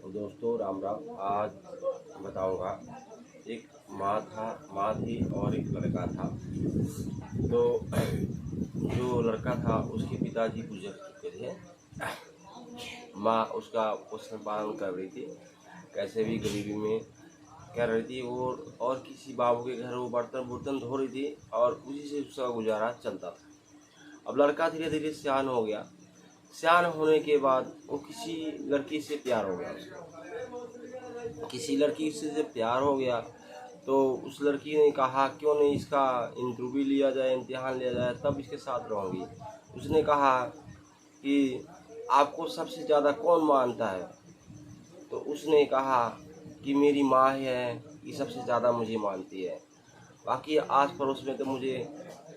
तो दोस्तों राम राम। आज बताऊंगा, एक माँ थी और एक लड़का था। तो जो लड़का था उसके पिताजी गुजर चुके थे। माँ उसका पोषण पालन कर रही थी, कैसे भी गरीबी में कर रही थी वो, और किसी बाबू के घर वो बर्तन धो रही थी और उसी से उसका गुजारा चलता था। अब लड़का धीरे धीरे सियान हो गया। सियान होने के बाद वो किसी लड़की से प्यार हो गया। किसी लड़की से प्यार हो गया तो उस लड़की ने कहा क्यों नहीं इसका इंटरव्यू लिया जाए, इम्तिहान लिया जाए, तब इसके साथ रहूँगी। उसने कहा कि आपको सबसे ज़्यादा कौन मानता है? तो उसने कहा कि मेरी माँ है, ये सबसे ज़्यादा मुझे मानती है। बाकी आस पड़ोस में तो मुझे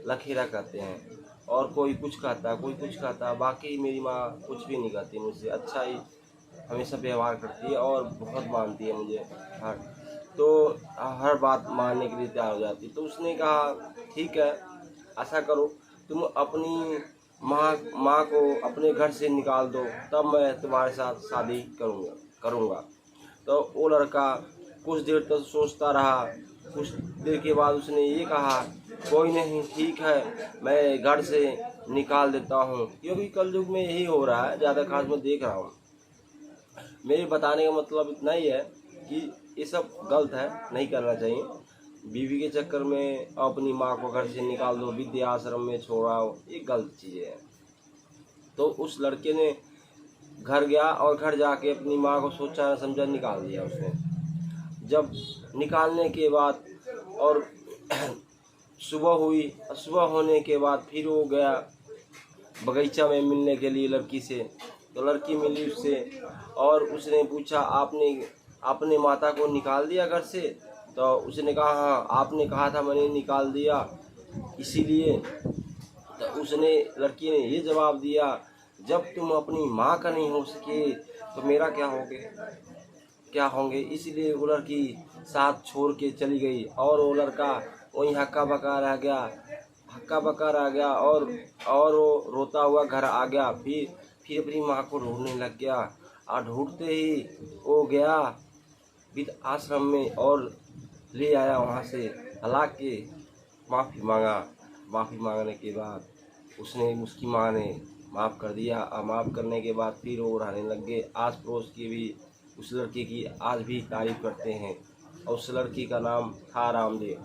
लखेरा कहते हैं, और कोई कुछ कहता, कोई कुछ कहता। बाकी मेरी माँ कुछ भी नहीं कहती मुझसे, अच्छा ही हमेशा व्यवहार करती है और बहुत मानती है मुझे। हर तो हर बात मानने के लिए तैयार हो जाती। तो उसने कहा ठीक है, ऐसा करो, तुम अपनी माँ को अपने घर से निकाल दो, तब मैं तुम्हारे साथ शादी करूँगा। तो वो लड़का कुछ देर तक सोचता रहा। कुछ देर के बाद उसने ये कहा कोई नहीं, ठीक है, मैं घर से निकाल देता हूँ। क्योंकि कल युग में यही हो रहा है, ज़्यादा खास मैं देख रहा हूँ। मेरे बताने का मतलब इतना ही है कि ये सब गलत है, नहीं करना चाहिए। बीवी के चक्कर में अपनी माँ को घर से निकाल दो, विद्या आश्रम में छोड़ाओ, ये गलत चीज़ें हैं। तो उस लड़के ने घर गया और घर जाके अपनी माँ को सोचा समझा निकाल दिया उसने। जब निकालने के बाद और सुबह हुई, सुबह होने के बाद फिर वो गया बगीचा में मिलने के लिए लड़की से। तो लड़की मिली उससे और उसने पूछा आपने अपने माता को निकाल दिया घर से? तो उसने कहा हाँ, आपने कहा था मैंने निकाल दिया इसीलिए। तो उसने लड़की ने ये जवाब दिया जब तुम अपनी माँ का नहीं हो सके तो मेरा क्या होंगे। इसलिए वो लड़की साथ छोड़ के चली गई और वो लड़का वहीं हक्का बक्का रह गया और वो रोता हुआ घर आ गया। फिर अपनी माँ को ढूंढने लग गया और ढूंढते ही वो गया विद आश्रम में और ले आया वहाँ से। हालांकि माफ़ी मांगने के बाद उसकी माँ ने माफ़ कर दिया, और माफ़ करने के बाद फिर वो रहने लग गए। आस पड़ोस की भी उस लड़के की आज भी तारीफ करते हैं और उस लड़की का नाम था रामदेव।